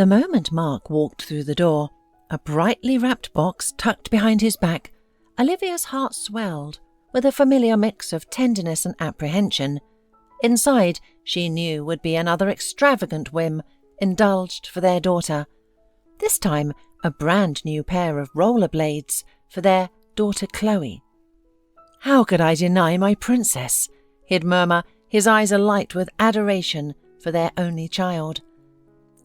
The moment Mark walked through the door, a brightly wrapped box tucked behind his back, Olivia's heart swelled with a familiar mix of tenderness and apprehension. Inside, she knew, would be another extravagant whim, indulged for their daughter. This time, a brand new pair of rollerblades for their daughter Chloe. "How could I deny my princess?" he'd murmur, his eyes alight with adoration for their only child.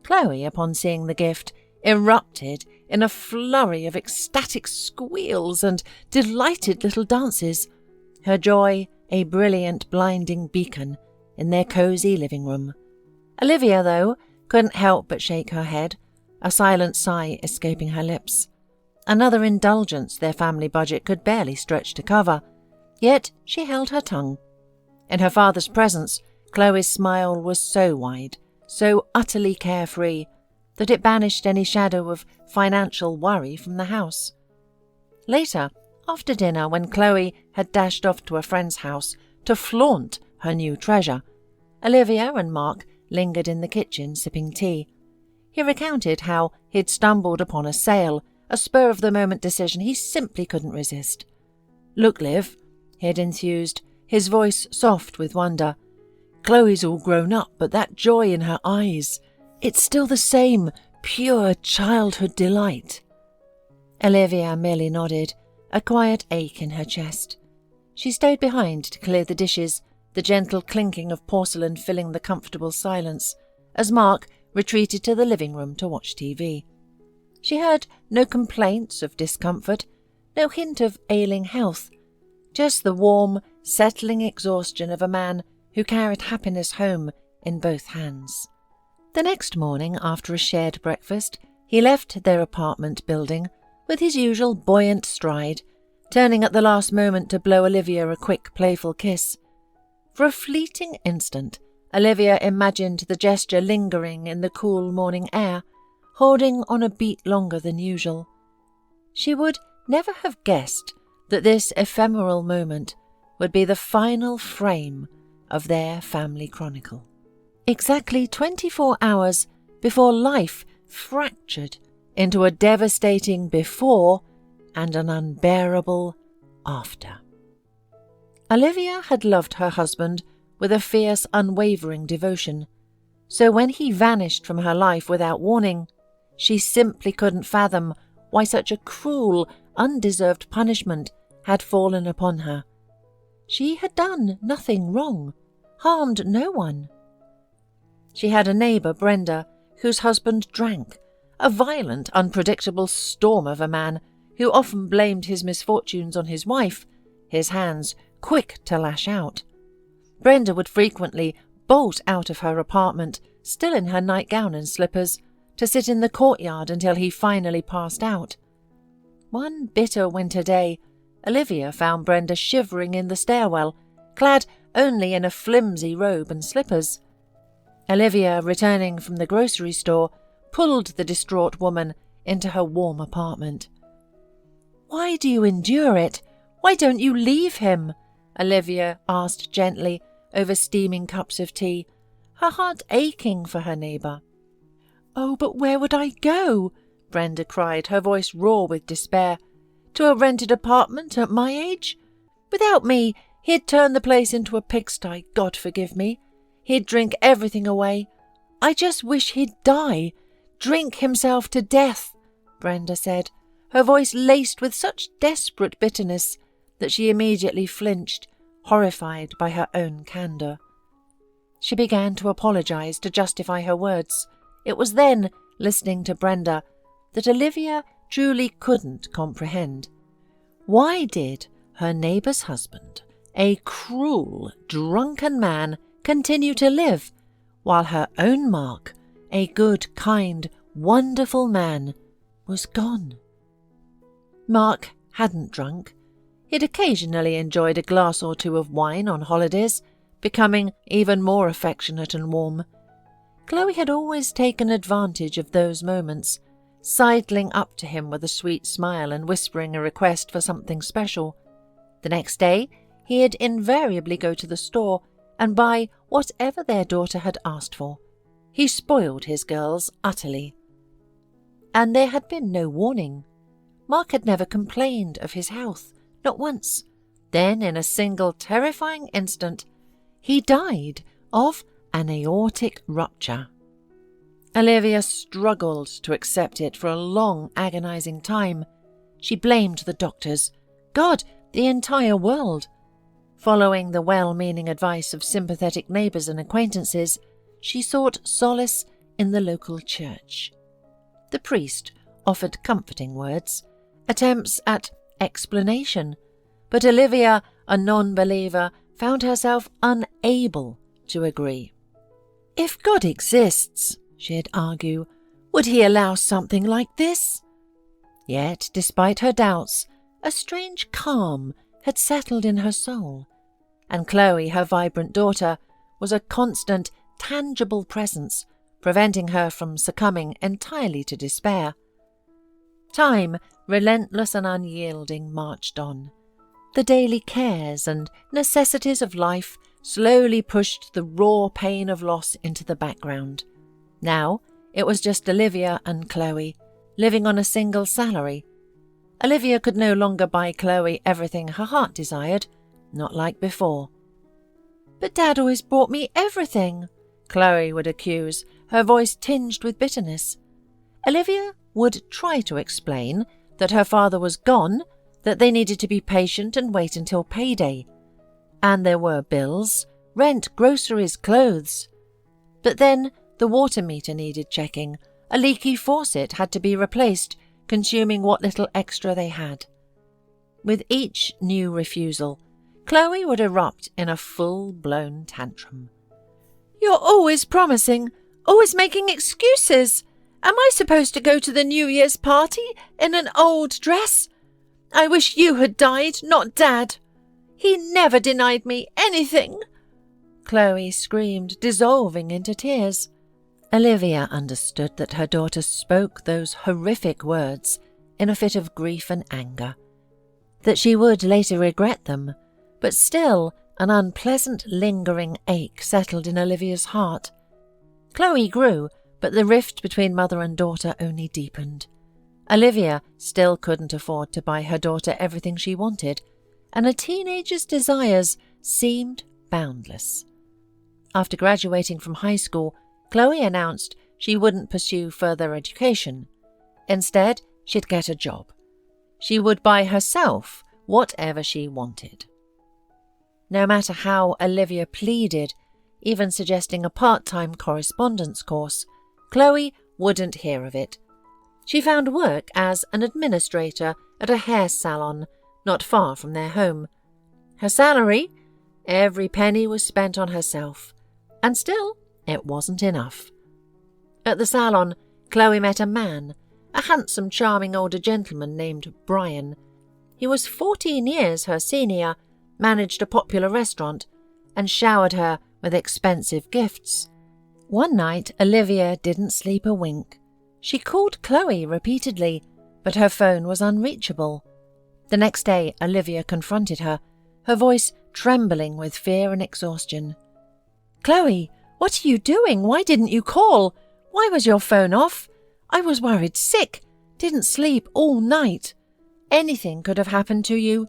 Chloe, upon seeing the gift, erupted in a flurry of ecstatic squeals and delighted little dances, her joy a brilliant blinding beacon in their cosy living room. Olivia, though, couldn't help but shake her head, a silent sigh escaping her lips. Another indulgence their family budget could barely stretch to cover, yet she held her tongue. In her father's presence, Chloe's smile was so wide, so utterly carefree, that it banished any shadow of financial worry from the house. Later, after dinner, when Chloe had dashed off to a friend's house to flaunt her new treasure, Olivia and Mark lingered in the kitchen sipping tea. He recounted how he'd stumbled upon a sale, a spur-of-the-moment decision he simply couldn't resist. "Look, Liv," he'd enthused, his voice soft with wonder. "Chloe's all grown up, but that joy in her eyes, it's still the same pure childhood delight." Olivia merely nodded, a quiet ache in her chest. She stayed behind to clear the dishes, the gentle clinking of porcelain filling the comfortable silence, as Mark retreated to the living room to watch TV. She heard no complaints of discomfort, no hint of ailing health, just the warm, settling exhaustion of a man who carried happiness home in both hands. The next morning, after a shared breakfast, he left their apartment building with his usual buoyant stride, turning at the last moment to blow Olivia a quick, playful kiss. For a fleeting instant, Olivia imagined the gesture lingering in the cool morning air, holding on a beat longer than usual. She would never have guessed that this ephemeral moment would be the final frame of their family chronicle. Exactly 24 hours before life fractured into a devastating before and an unbearable after. Olivia had loved her husband with a fierce, unwavering devotion, so when he vanished from her life without warning, she simply couldn't fathom why such a cruel, undeserved punishment had fallen upon her. She had done nothing wrong, harmed no one. She had a neighbour, Brenda, whose husband drank, a violent, unpredictable storm of a man who often blamed his misfortunes on his wife, his hands quick to lash out. Brenda would frequently bolt out of her apartment, still in her nightgown and slippers, to sit in the courtyard until he finally passed out. One bitter winter day, Olivia found Brenda shivering in the stairwell, clad only in a flimsy robe and slippers. Olivia, returning from the grocery store, pulled the distraught woman into her warm apartment. "Why do you endure it? Why don't you leave him?" Olivia asked gently over steaming cups of tea, her heart aching for her neighbour. "Oh, but where would I go?" Brenda cried, her voice raw with despair. "To a rented apartment at my age? Without me, he'd turn the place into a pigsty, God forgive me. He'd drink everything away. I just wish he'd die, drink himself to death," Brenda said, her voice laced with such desperate bitterness that she immediately flinched, horrified by her own candour. She began to apologise to justify her words. It was then, listening to Brenda, that Olivia truly couldn't comprehend. Why did her neighbour's husband, a cruel, drunken man, continue to live, while her own Mark, a good, kind, wonderful man, was gone? Mark hadn't drunk. He'd occasionally enjoyed a glass or two of wine on holidays, becoming even more affectionate and warm. Chloe had always taken advantage of those moments, sidling up to him with a sweet smile and whispering a request for something special. The next day, he'd invariably go to the store and buy whatever their daughter had asked for. He spoiled his girls utterly. and there had been no warning. Mark had never complained of his health, not once. Then, in a single terrifying instant, he died of an aortic rupture. Olivia struggled to accept it for a long, agonizing time. She blamed the doctors, God, the entire world. Following the well-meaning advice of sympathetic neighbours and acquaintances, she sought solace in the local church. The priest offered comforting words, attempts at explanation, but Olivia, a non-believer, found herself unable to agree. If God exists, she'd argue, would he allow something like this? Yet, despite her doubts, a strange calm had settled in her soul, and Chloe, her vibrant daughter, was a constant, tangible presence, preventing her from succumbing entirely to despair. Time, relentless and unyielding, marched on. The daily cares and necessities of life slowly pushed the raw pain of loss into the background. Now it was just Olivia and Chloe, living on a single salary. Olivia could no longer buy Chloe everything her heart desired, not like before. "But Dad always bought me everything," Chloe would accuse, her voice tinged with bitterness. Olivia would try to explain that her father was gone, that they needed to be patient and wait until payday. And there were bills, rent, groceries, clothes. But then the water meter needed checking. A leaky faucet had to be replaced, consuming what little extra they had. With each new refusal, Chloe would erupt in a full-blown tantrum. "You're always promising, always making excuses. Am I supposed to go to the New Year's party in an old dress? I wish you had died, not Dad. He never denied me anything," Chloe screamed, dissolving into tears. Olivia understood that her daughter spoke those horrific words in a fit of grief and anger, that she would later regret them, but still an unpleasant lingering ache settled in Olivia's heart. Chloe grew, but the rift between mother and daughter only deepened. Olivia still couldn't afford to buy her daughter everything she wanted, and a teenager's desires seemed boundless. After graduating from high school, Chloe announced she wouldn't pursue further education. Instead, she'd get a job. She would buy herself whatever she wanted. No matter how Olivia pleaded, even suggesting a part-time correspondence course, Chloe wouldn't hear of it. She found work as an administrator at a hair salon not far from their home. Her salary? Every penny was spent on herself. And still, it wasn't enough. At the salon, Chloe met a man, a handsome, charming older gentleman named Brian. He was 14 years her senior, managed a popular restaurant, and showered her with expensive gifts. One night, Olivia didn't sleep a wink. She called Chloe repeatedly, but her phone was unreachable. The next day, Olivia confronted her, her voice trembling with fear and exhaustion. "Chloe, what are you doing? Why didn't you call? Why was your phone off? I was worried sick, didn't sleep all night. Anything could have happened to you.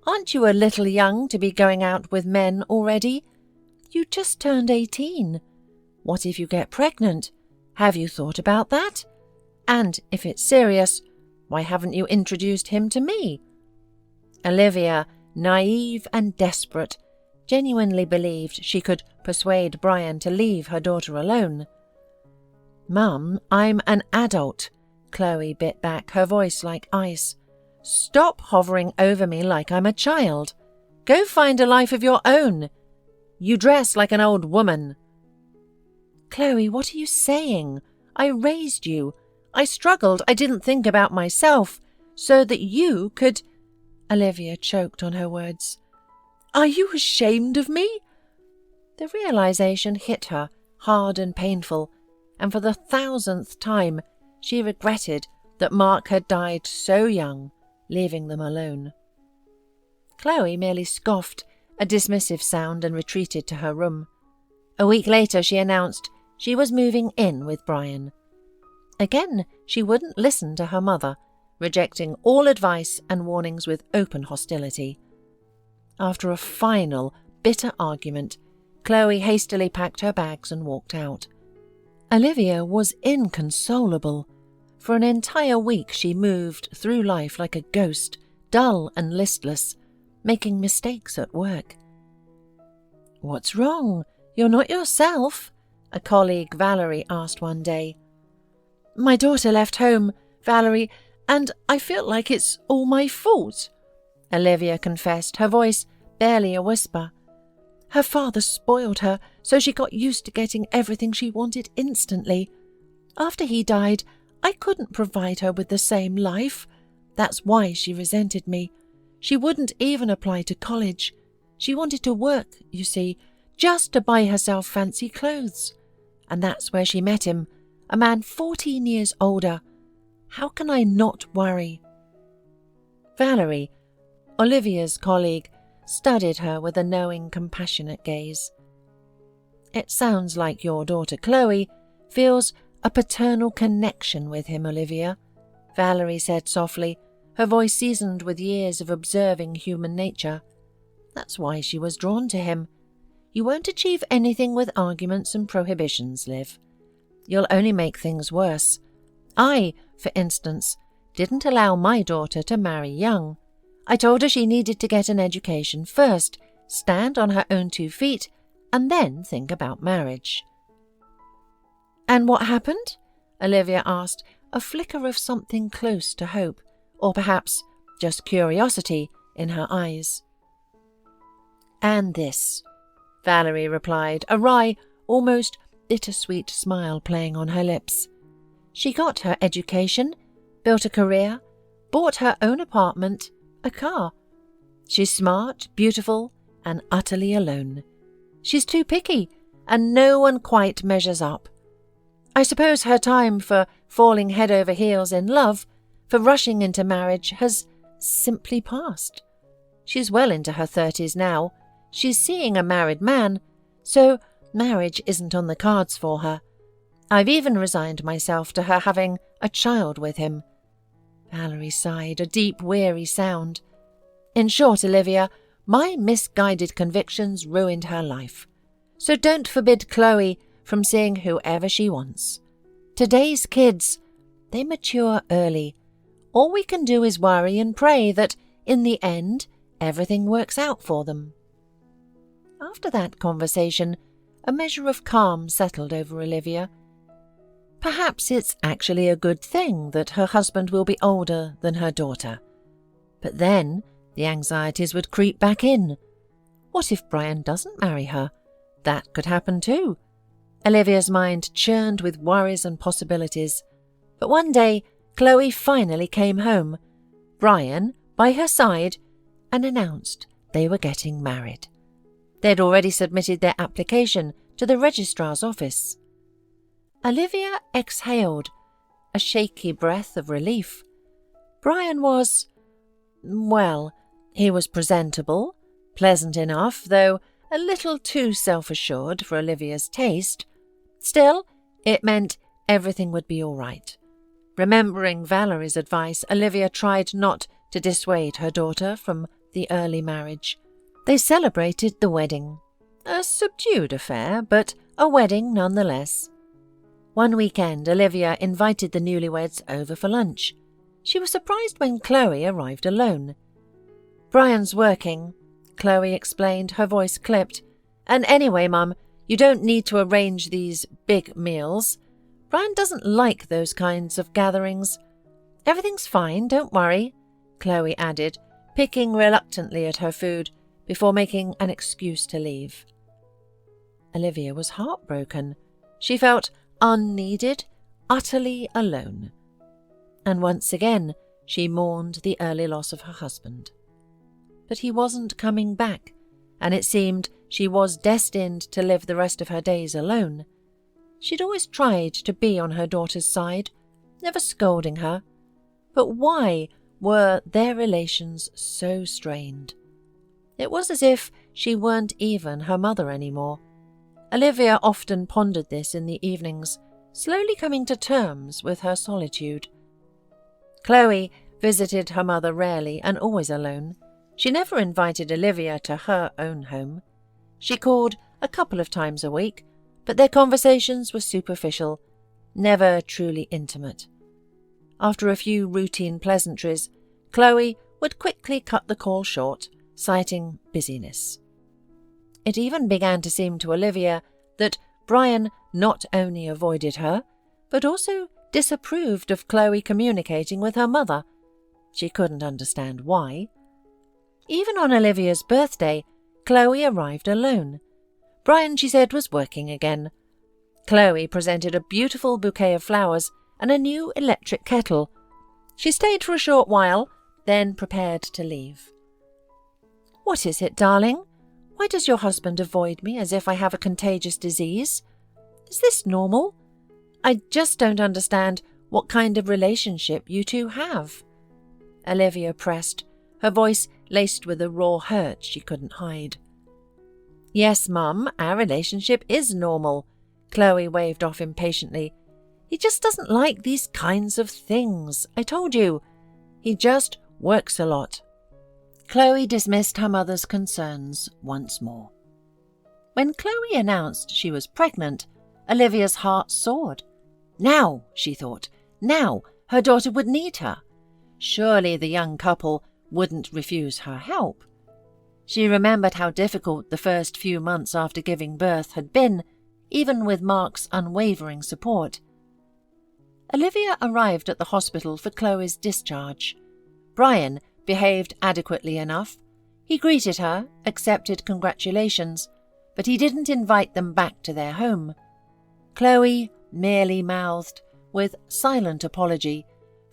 Aren't you a little young to be going out with men already? You just turned 18. What if you get pregnant? Have you thought about that? And if it's serious, why haven't you introduced him to me?" Olivia, naive and desperate, genuinely believed she could persuade Brian to leave her daughter alone. "Mum, I'm an adult," Chloe bit back, her voice like ice. "Stop hovering over me like I'm a child. Go find a life of your own. You dress like an old woman." "Chloe, what are you saying? I raised you. I struggled. I didn't think about myself, so that you could—" Olivia choked on her words. "Are you ashamed of me?" The realization hit her, hard and painful, and for the 1,000th time she regretted that Mark had died so young, leaving them alone. Chloe merely scoffed, a dismissive sound, and retreated to her room. A week later she announced she was moving in with Brian. Again, she wouldn't listen to her mother, rejecting all advice and warnings with open hostility. After a final, bitter argument, Chloe hastily packed her bags and walked out. Olivia was inconsolable. For an entire week she moved through life like a ghost, dull and listless, making mistakes at work. "What's wrong? You're not yourself," a colleague, Valerie, asked one day. "My daughter left home, Valerie, and I feel like it's all my fault," Olivia confessed, her voice barely a whisper. "Her father spoiled her, so she got used to getting everything she wanted instantly. After he died, I couldn't provide her with the same life. That's why she resented me. She wouldn't even apply to college. She wanted to work, you see, just to buy herself fancy clothes. And that's where she met him, a man 14 years older. How can I not worry?" Valerie, Olivia's colleague, studied her with a knowing, compassionate gaze. "It sounds like your daughter Chloe feels a paternal connection with him, Olivia," Valerie said softly, her voice seasoned with years of observing human nature. "That's why she was drawn to him. You won't achieve anything with arguments and prohibitions, Liv. You'll only make things worse. I, for instance, didn't allow my daughter to marry young. I told her she needed to get an education first, stand on her own 2 feet, and then think about marriage." "And what happened?" Olivia asked, a flicker of something close to hope, or perhaps just curiosity, in her eyes. "And this," Valerie replied, a wry, almost bittersweet smile playing on her lips. "She got her education, built a career, bought her own apartment, a car. She's smart, beautiful, and utterly alone. She's too picky, and no one quite measures up. I suppose her time for falling head over heels in love, for rushing into marriage, has simply passed. She's well into her 30s now. She's seeing a married man, so marriage isn't on the cards for her. I've even resigned myself to her having a child with him." Valerie sighed, a deep, weary sound. "In short, Olivia, my misguided convictions ruined her life. So don't forbid Chloe from seeing whoever she wants. Today's kids, they mature early. All we can do is worry and pray that, in the end, everything works out for them." After that conversation, a measure of calm settled over Olivia. Perhaps it's actually a good thing that her husband will be older than her daughter. But then the anxieties would creep back in. What if Brian doesn't marry her? That could happen too. Olivia's mind churned with worries and possibilities. But one day, Chloe finally came home, Brian by her side, and announced they were getting married. They'd already submitted their application to the registrar's office. Olivia exhaled, a shaky breath of relief. Brian was, well, he was presentable, pleasant enough, though a little too self-assured for Olivia's taste. Still, it meant everything would be all right. Remembering Valerie's advice, Olivia tried not to dissuade her daughter from the early marriage. They celebrated the wedding. A subdued affair, but a wedding nonetheless. One weekend, Olivia invited the newlyweds over for lunch. She was surprised when Chloe arrived alone. "Brian's working," Chloe explained, her voice clipped. "And anyway, Mum, you don't need to arrange these big meals. Brian doesn't like those kinds of gatherings. Everything's fine, don't worry," Chloe added, picking reluctantly at her food before making an excuse to leave. Olivia was heartbroken. She felt unneeded, utterly alone. And once again, she mourned the early loss of her husband. But he wasn't coming back, and it seemed she was destined to live the rest of her days alone. She'd always tried to be on her daughter's side, never scolding her. But why were their relations so strained? It was as if she weren't even her mother anymore. Olivia often pondered this in the evenings, slowly coming to terms with her solitude. Chloe visited her mother rarely and always alone. She never invited Olivia to her own home. She called a couple of times a week, but their conversations were superficial, never truly intimate. After a few routine pleasantries, Chloe would quickly cut the call short, citing busyness. It even began to seem to Olivia that Brian not only avoided her, but also disapproved of Chloe communicating with her mother. She couldn't understand why. Even on Olivia's birthday, Chloe arrived alone. Brian, she said, was working again. Chloe presented a beautiful bouquet of flowers and a new electric kettle. She stayed for a short while, then prepared to leave. "What is it, darling? Why does your husband avoid me as if I have a contagious disease? Is this normal? I just don't understand what kind of relationship you two have." Olivia pressed, her voice laced with a raw hurt she couldn't hide. "Yes, Mum, our relationship is normal," Chloe waved off impatiently. "He just doesn't like these kinds of things. I told you. He just works a lot." Chloe dismissed her mother's concerns once more. When Chloe announced she was pregnant, Olivia's heart soared. Now, she thought, now her daughter would need her. Surely the young couple wouldn't refuse her help. She remembered how difficult the first few months after giving birth had been, even with Mark's unwavering support. Olivia arrived at the hospital for Chloe's discharge. Brian behaved adequately enough. He greeted her, accepted congratulations, but he didn't invite them back to their home. Chloe merely mouthed, with silent apology,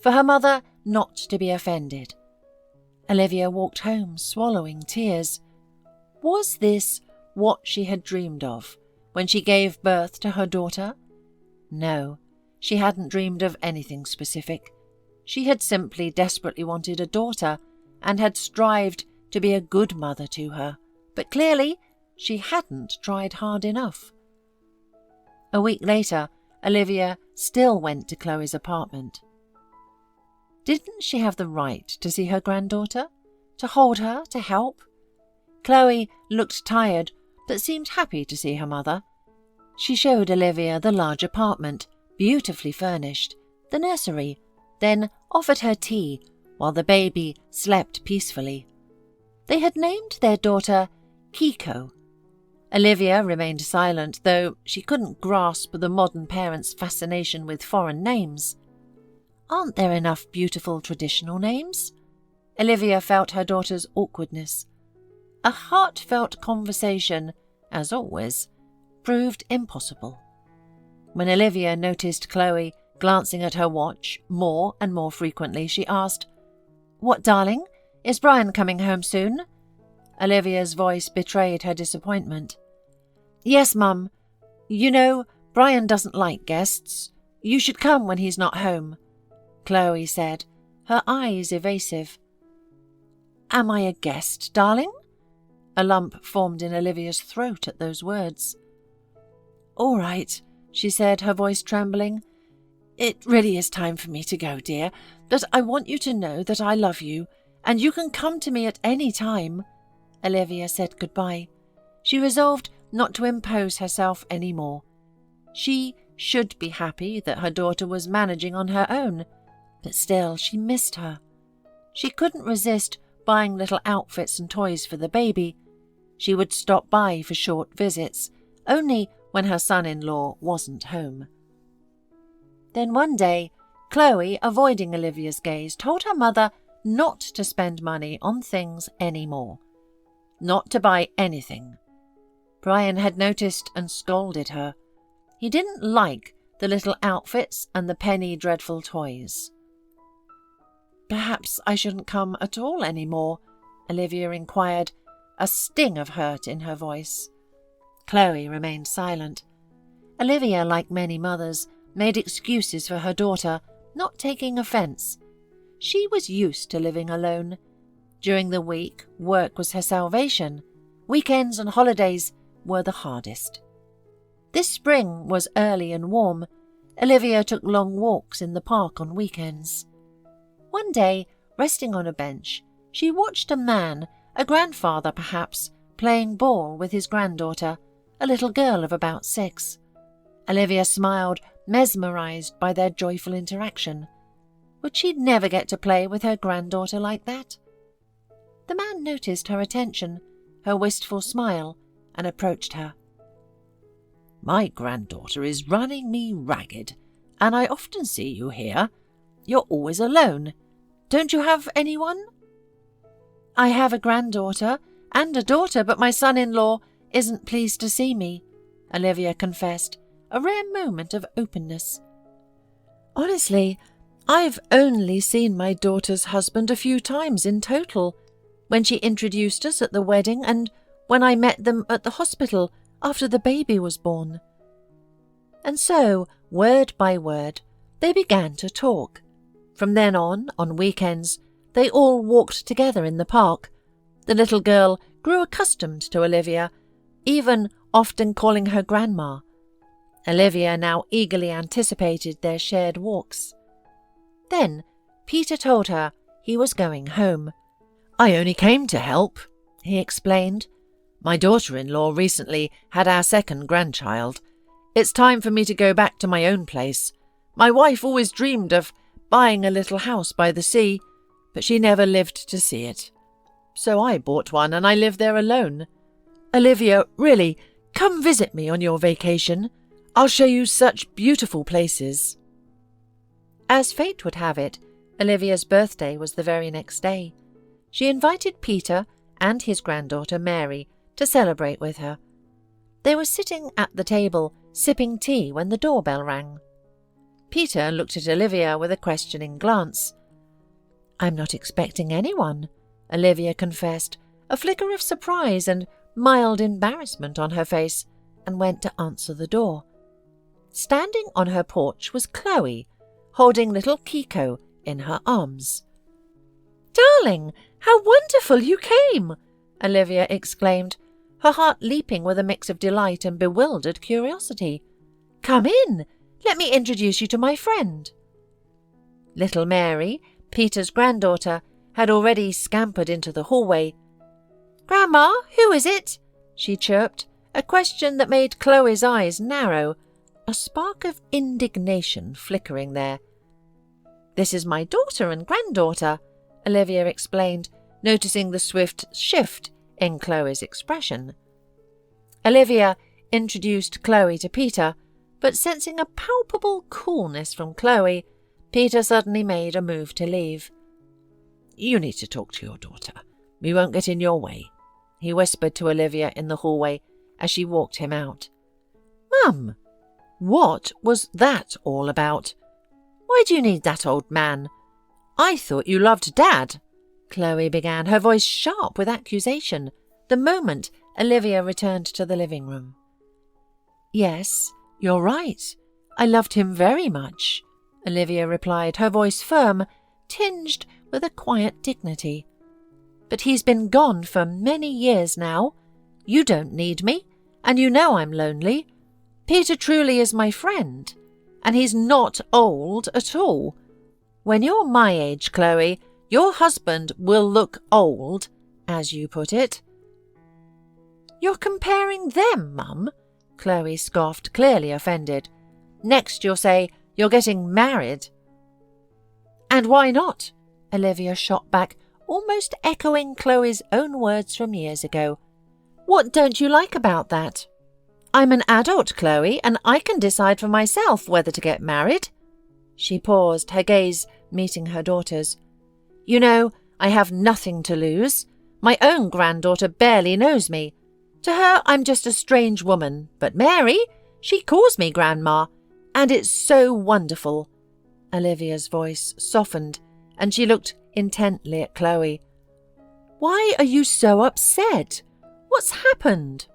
for her mother not to be offended. Olivia walked home, swallowing tears. Was this what she had dreamed of when she gave birth to her daughter? No, she hadn't dreamed of anything specific. She had simply desperately wanted a daughter and had strived to be a good mother to her, but clearly she hadn't tried hard enough. A week later, Olivia still went to Chloe's apartment. Didn't she have the right to see her granddaughter? To hold her? To help? Chloe looked tired, but seemed happy to see her mother. She showed Olivia the large apartment, beautifully furnished, the nursery, then offered her tea while the baby slept peacefully. They had named their daughter Kiko. Olivia remained silent, though she couldn't grasp the modern parents' fascination with foreign names. Aren't there enough beautiful traditional names? Olivia felt her daughter's awkwardness. A heartfelt conversation, as always, proved impossible. When Olivia noticed Chloe glancing at her watch more and more frequently, she asked, "What, darling? Is Brian coming home soon?" Olivia's voice betrayed her disappointment. "Yes, Mum. You know, Brian doesn't like guests. You should come when he's not home," Chloe said, her eyes evasive. "Am I a guest, darling?" A lump formed in Olivia's throat at those words. "All right," she said, her voice trembling. "It really is time for me to go, dear, but I want you to know that I love you, and you can come to me at any time." Olivia said goodbye. She resolved not to impose herself any more. She should be happy that her daughter was managing on her own, but still she missed her. She couldn't resist buying little outfits and toys for the baby. She would stop by for short visits, only when her son-in-law wasn't home. Then one day, Chloe, avoiding Olivia's gaze, told her mother not to spend money on things anymore. Not to buy anything. Brian had noticed and scolded her. He didn't like the little outfits and the penny dreadful toys. "Perhaps I shouldn't come at all anymore?" Olivia inquired, a sting of hurt in her voice. Chloe remained silent. Olivia, like many mothers, made excuses for her daughter, not taking offence. She was used to living alone. During the week, work was her salvation. Weekends and holidays were the hardest. This spring was early and warm. Olivia took long walks in the park on weekends. One day, resting on a bench, she watched a man, a grandfather perhaps, playing ball with his granddaughter, a little girl of about 6. Olivia smiled, mesmerised by their joyful interaction. Would she never get to play with her granddaughter like that? The man noticed her attention, her wistful smile, and approached her. "My granddaughter is running me ragged, and I often see you here. You're always alone. Don't you have anyone?" "I have a granddaughter and a daughter, but my son-in-law isn't pleased to see me," Olivia confessed, a rare moment of openness. "Honestly, I've only seen my daughter's husband a few times in total, when she introduced us at the wedding and when I met them at the hospital after the baby was born." And so, word by word, they began to talk. From then on weekends, they all walked together in the park. The little girl grew accustomed to Olivia, even often calling her grandma. Olivia now eagerly anticipated their shared walks. Then Peter told her he was going home. "I only came to help," he explained. "My daughter-in-law recently had our second grandchild. It's time for me to go back to my own place. My wife always dreamed of buying a little house by the sea, but she never lived to see it. So I bought one and I live there alone. Olivia, really, come visit me on your vacation. I'll show you such beautiful places." As fate would have it, Olivia's birthday was the very next day. She invited Peter and his granddaughter Mary to celebrate with her. They were sitting at the table, sipping tea, when the doorbell rang. Peter looked at Olivia with a questioning glance. "I'm not expecting anyone," Olivia confessed, a flicker of surprise and mild embarrassment on her face, and went to answer the door. Standing on her porch was Chloe, holding little Kiko in her arms. "Darling, how wonderful you came!" Olivia exclaimed, her heart leaping with a mix of delight and bewildered curiosity. "Come in. Let me introduce you to my friend." Little Mary, Peter's granddaughter, had already scampered into the hallway. "Grandma, who is it?" she chirped, a question that made Chloe's eyes narrow, a spark of indignation flickering there. "This is my daughter and granddaughter," Olivia explained, noticing the swift shift in Chloe's expression. Olivia introduced Chloe to Peter, but sensing a palpable coolness from Chloe, Peter suddenly made a move to leave. "You need to talk to your daughter. We won't get in your way," he whispered to Olivia in the hallway as she walked him out. "Mum, what was that all about? Why do you need that old man? I thought you loved Dad," Chloe began, her voice sharp with accusation, the moment Olivia returned to the living room. "Yes, you're right. I loved him very much," Olivia replied, her voice firm, tinged with a quiet dignity. "But he's been gone for many years now. You don't need me, and you know I'm lonely. Peter truly is my friend, and he's not old at all. When you're my age, Chloe, your husband will look old, as you put it." "You're comparing them, Mum," Chloe scoffed, clearly offended. "Next you'll say you're getting married." "And why not?" Olivia shot back, almost echoing Chloe's own words from years ago. "What don't you like about that?" "I'm an adult, Chloe, and I can decide for myself whether to get married." She paused, her gaze meeting her daughter's. "You know, I have nothing to lose. My own granddaughter barely knows me. To her, I'm just a strange woman, but Mary, she calls me Grandma, and it's so wonderful." Olivia's voice softened, and she looked intently at Chloe. "Why are you so upset? What's happened?"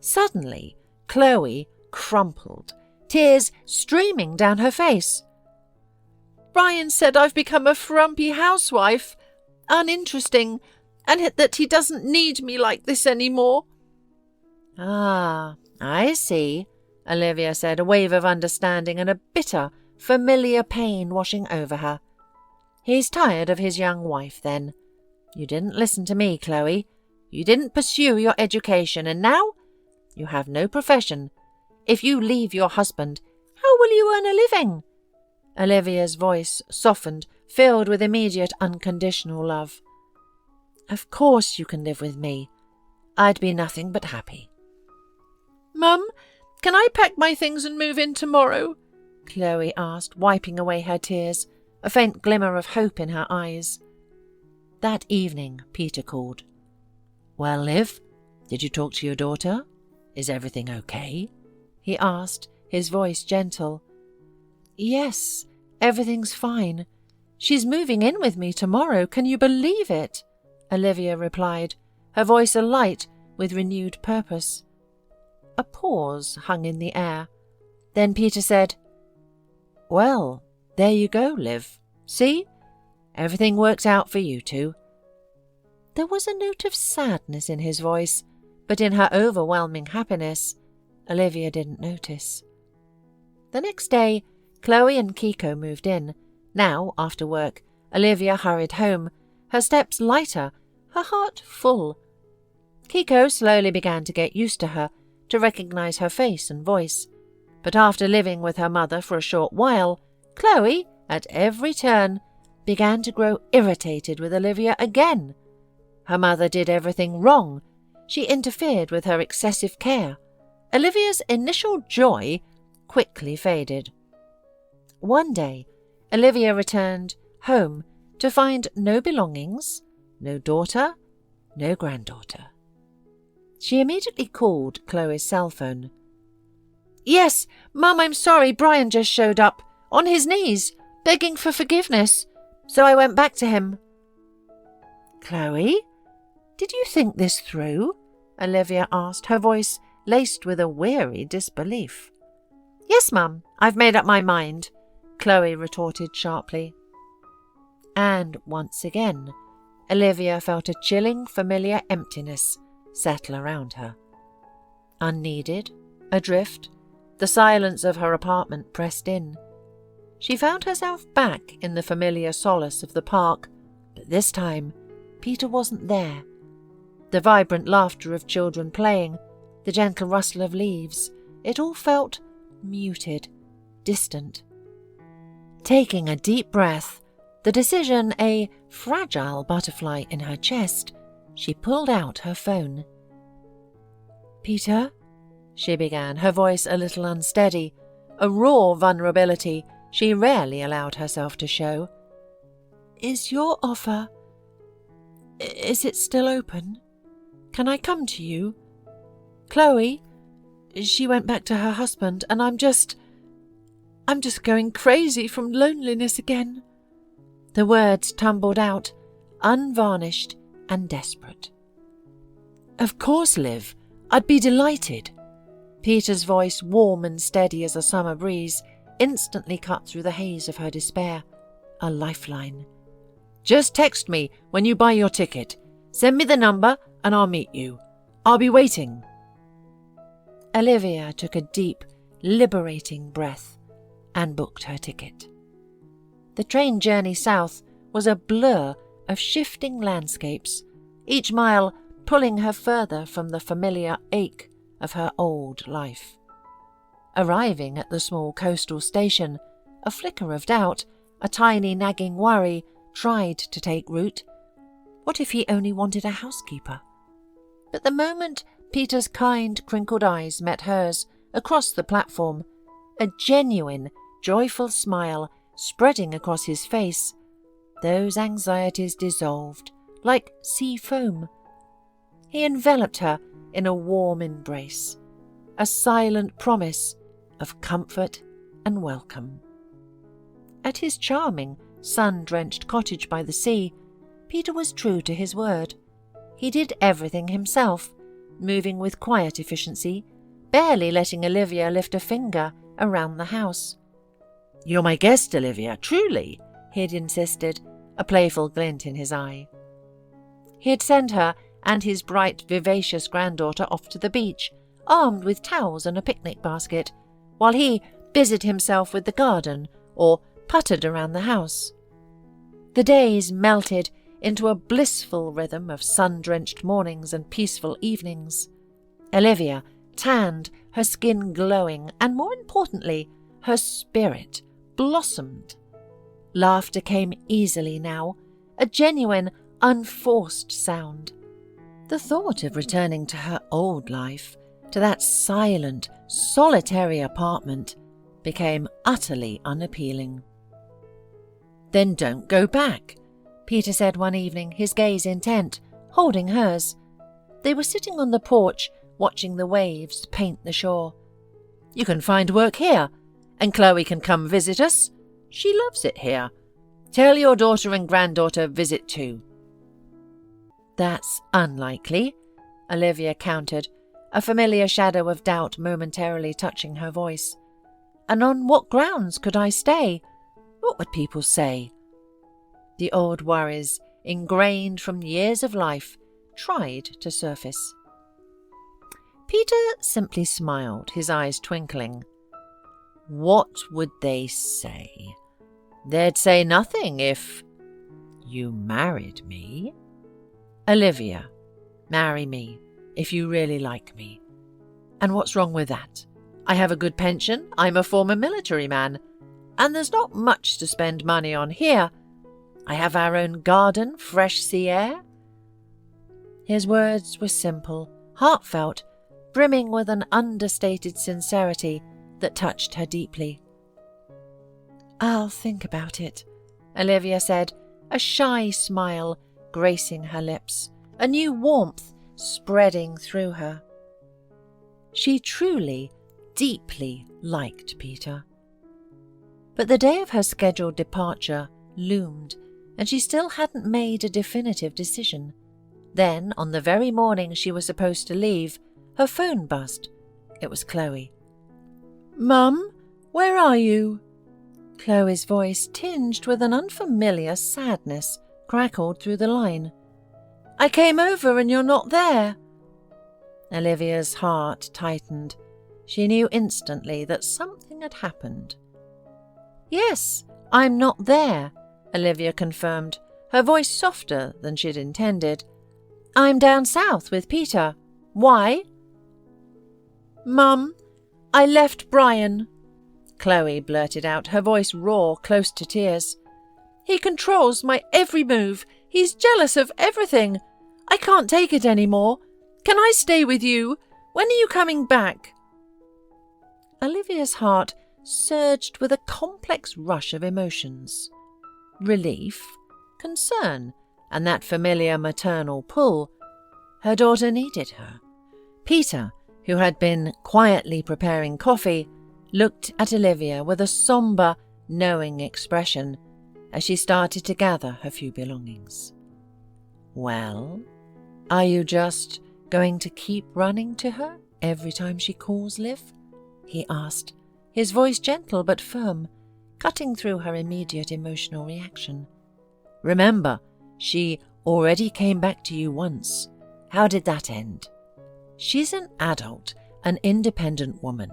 Suddenly, Chloe crumpled, tears streaming down her face. "Brian said I've become a frumpy housewife, uninteresting, and that he doesn't need me like this anymore." "Ah, I see," Olivia said, a wave of understanding and a bitter, familiar pain washing over her. He's tired of his young wife, then. You didn't listen to me, Chloe. You didn't pursue your education, and now you have no profession. If you leave your husband, how will you earn a living? Olivia's voice softened, filled with immediate unconditional love. Of course you can live with me. I'd be nothing but happy. Mum, can I pack my things and move in tomorrow? Chloe asked, wiping away her tears, a faint glimmer of hope in her eyes. That evening, Peter called. Well, Liv, did you talk to your daughter? Is everything okay? He asked, his voice gentle. Yes, everything's fine. She's moving in with me tomorrow, can you believe it? Olivia replied, her voice alight with renewed purpose. A pause hung in the air. Then Peter said, Well, there you go, Liv. See? Everything works out for you two. There was a note of sadness in his voice, but in her overwhelming happiness, Olivia didn't notice. The next day, Chloe and Kiko moved in. Now, after work, Olivia hurried home, her steps lighter, her heart full. Kiko slowly began to get used to her, to recognize her face and voice. But after living with her mother for a short while, Chloe, at every turn, began to grow irritated with Olivia again. Her mother did everything wrong. She interfered with her excessive care. Olivia's initial joy quickly faded. One day, Olivia returned home to find no belongings, no daughter, no granddaughter. She immediately called Chloe's cell phone. Yes, Mum, I'm sorry, Brian just showed up, on his knees, begging for forgiveness, so I went back to him. Chloe, did you think this through? Olivia asked, her voice laced with a weary disbelief. Yes, Mum, I've made up my mind, Chloe retorted sharply. And once again, Olivia felt a chilling, familiar emptiness settle around her. Unneeded, adrift, the silence of her apartment pressed in. She found herself back in the familiar solace of the park, but this time Peter wasn't there. The vibrant laughter of children playing, the gentle rustle of leaves, it all felt muted, distant. Taking a deep breath, the decision a fragile butterfly in her chest, she pulled out her phone. Peter, she began, her voice a little unsteady, a raw vulnerability she rarely allowed herself to show. Is your offer... is it still open? Can I come to you? Chloe, she went back to her husband, and I'm just going crazy from loneliness again. The words tumbled out, unvarnished and desperate. Of course, Liv, I'd be delighted. Peter's voice, warm and steady as a summer breeze, instantly cut through the haze of her despair, a lifeline. Just text me when you buy your ticket. Send me the number and I'll meet you. I'll be waiting. Olivia took a deep, liberating breath and booked her ticket. The train journey south was a blur of shifting landscapes, each mile pulling her further from the familiar ache of her old life. Arriving at the small coastal station, a flicker of doubt, a tiny nagging worry tried to take root. What if he only wanted a housekeeper? But the moment Peter's kind, crinkled eyes met hers across the platform, a genuine, joyful smile spreading across his face, those anxieties dissolved like sea foam. He enveloped her in a warm embrace, a silent promise of comfort and welcome. At his charming, sun-drenched cottage by the sea, Peter was true to his word. He did everything himself, moving with quiet efficiency, barely letting Olivia lift a finger around the house. "You're my guest, Olivia, truly," he'd insisted, a playful glint in his eye. He'd send her and his bright, vivacious granddaughter off to the beach, armed with towels and a picnic basket, while he busied himself with the garden or puttered around the house. The days melted into a blissful rhythm of sun-drenched mornings and peaceful evenings. Olivia tanned, her skin glowing, and more importantly, her spirit blossomed. Laughter came easily now, a genuine, unforced sound. The thought of returning to her old life, to that silent, solitary apartment, became utterly unappealing. "Then don't go back," Peter said one evening, his gaze intent, holding hers. They were sitting on the porch, watching the waves paint the shore. "You can find work here, and Chloe can come visit us. She loves it here. Tell your daughter and granddaughter visit too." "That's unlikely," Olivia countered, a familiar shadow of doubt momentarily touching her voice. "And on what grounds could I stay? What would people say?" The old worries, ingrained from years of life, tried to surface. Peter simply smiled, his eyes twinkling. "What would they say? They'd say nothing if you married me. Olivia, marry me if you really like me. And what's wrong with that? I have a good pension, I'm a former military man, and there's not much to spend money on here. I have our own garden, fresh sea air." His words were simple, heartfelt, brimming with an understated sincerity that touched her deeply. "I'll think about it," Olivia said, a shy smile gracing her lips, a new warmth spreading through her. She truly, deeply liked Peter. But the day of her scheduled departure loomed, and she still hadn't made a definitive decision. Then, on the very morning she was supposed to leave, her phone buzzed. It was Chloe. "Mum, where are you?" Chloe's voice, tinged with an unfamiliar sadness, crackled through the line. "I came over and you're not there." Olivia's heart tightened. She knew instantly that something had happened. "Yes, I'm not there," Olivia confirmed, her voice softer than she'd intended. "I'm down south with Peter. Why?" "Mum, I left Brian," Chloe blurted out, her voice raw, close to tears. "He controls my every move. He's jealous of everything. I can't take it anymore. Can I stay with you? When are you coming back?" Olivia's heart surged with a complex rush of emotions. Relief, concern, and that familiar maternal pull. Her daughter needed her. Peter, who had been quietly preparing coffee, looked at Olivia with a sombre, knowing expression as she started to gather her few belongings. "Well, are you just going to keep running to her every time she calls, Liv?" he asked, his voice gentle but firm, cutting through her immediate emotional reaction. "Remember, she already came back to you once. How did that end? She's an adult, an independent woman.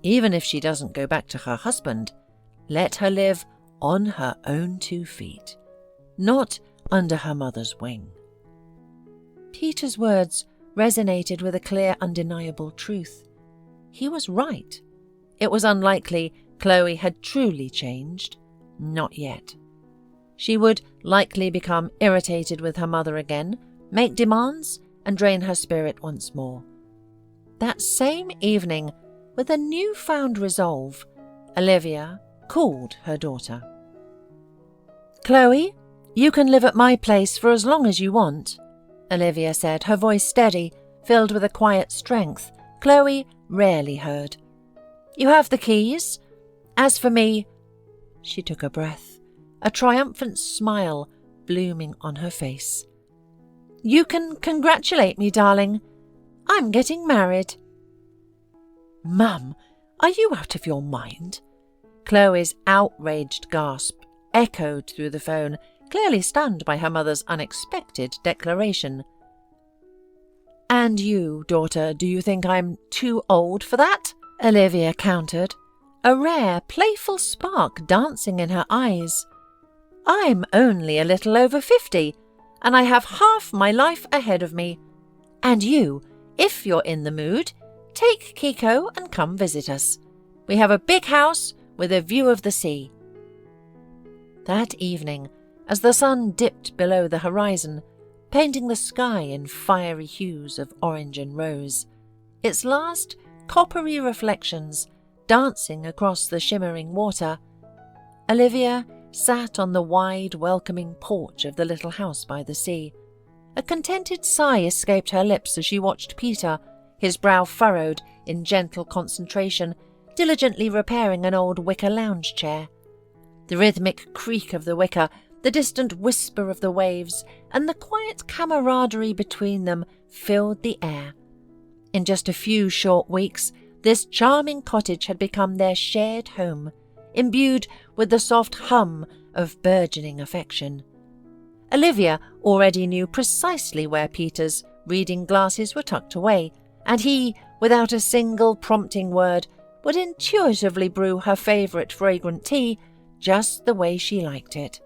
Even if she doesn't go back to her husband, let her live on her own 2 feet, not under her mother's wing." Peter's words resonated with a clear, undeniable truth. He was right. It was unlikely Chloe had truly changed. Not yet. She would likely become irritated with her mother again, make demands, and drain her spirit once more. That same evening, with a newfound resolve, Olivia called her daughter. "Chloe, you can live at my place for as long as you want," Olivia said, her voice steady, filled with a quiet strength Chloe rarely heard. "You have the keys. As for me—" She took a breath, a triumphant smile blooming on her face. "You can congratulate me, darling. I'm getting married." "Mum, are you out of your mind?" Chloe's outraged gasp echoed through the phone, clearly stunned by her mother's unexpected declaration. "And you, daughter, do you think I'm too old for that?" Olivia countered, a rare, playful spark dancing in her eyes. "I'm only a little over 50, and I have half my life ahead of me. And you, if you're in the mood, take Kiko and come visit us. We have a big house with a view of the sea." That evening, as the sun dipped below the horizon, painting the sky in fiery hues of orange and rose, its last coppery reflections dancing across the shimmering water, Olivia sat on the wide, welcoming porch of the little house by the sea. A contented sigh escaped her lips as she watched Peter, his brow furrowed in gentle concentration, diligently repairing an old wicker lounge chair. The rhythmic creak of the wicker, the distant whisper of the waves, and the quiet camaraderie between them filled the air. In just a few short weeks, this charming cottage had become their shared home, imbued with the soft hum of burgeoning affection. Olivia already knew precisely where Peter's reading glasses were tucked away, and he, without a single prompting word, would intuitively brew her favourite fragrant tea just the way she liked it.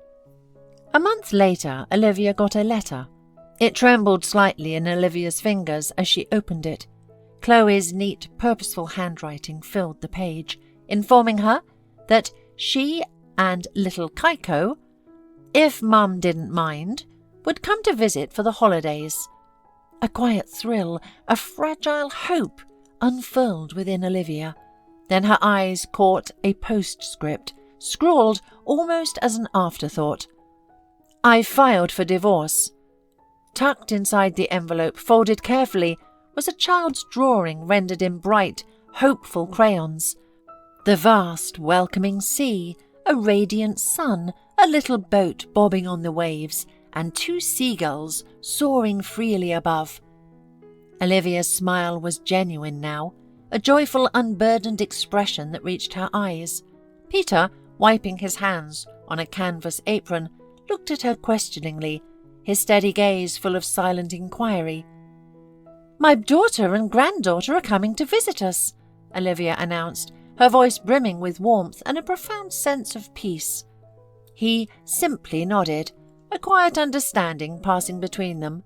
A month later, Olivia got a letter. It trembled slightly in Olivia's fingers as she opened it. Chloe's neat, purposeful handwriting filled the page, informing her that she and little Kiko, if Mum didn't mind, would come to visit for the holidays. A quiet thrill, a fragile hope unfurled within Olivia. Then her eyes caught a postscript, scrawled almost as an afterthought. "I've filed for divorce." Tucked inside the envelope, folded carefully, was a child's drawing rendered in bright, hopeful crayons. The vast, welcoming sea, a radiant sun, a little boat bobbing on the waves, and 2 seagulls soaring freely above. Olivia's smile was genuine now, a joyful, unburdened expression that reached her eyes. Peter, wiping his hands on a canvas apron, looked at her questioningly, his steady gaze full of silent inquiry. "My daughter and granddaughter are coming to visit us," Olivia announced, her voice brimming with warmth and a profound sense of peace. He simply nodded, a quiet understanding passing between them.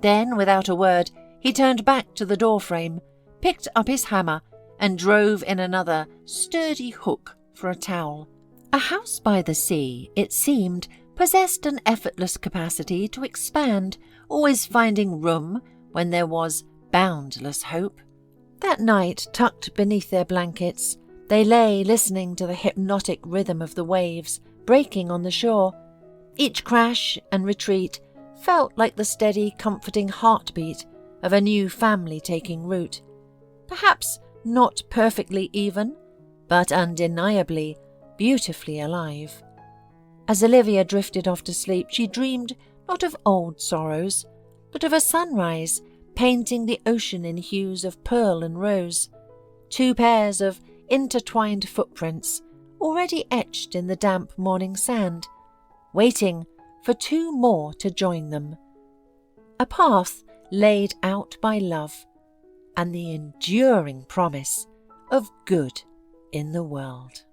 Then, without a word, he turned back to the doorframe, picked up his hammer, and drove in another sturdy hook for a towel. A house by the sea, it seemed, possessed an effortless capacity to expand, always finding room when there was boundless hope. That night, tucked beneath their blankets, they lay listening to the hypnotic rhythm of the waves breaking on the shore. Each crash and retreat felt like the steady, comforting heartbeat of a new family taking root. Perhaps not perfectly even, but undeniably, beautifully alive. As Olivia drifted off to sleep, she dreamed not of old sorrows, but of a sunrise painting the ocean in hues of pearl and rose. 2 pairs of intertwined footprints, already etched in the damp morning sand, waiting for 2 more to join them. A path laid out by love, and the enduring promise of good in the world.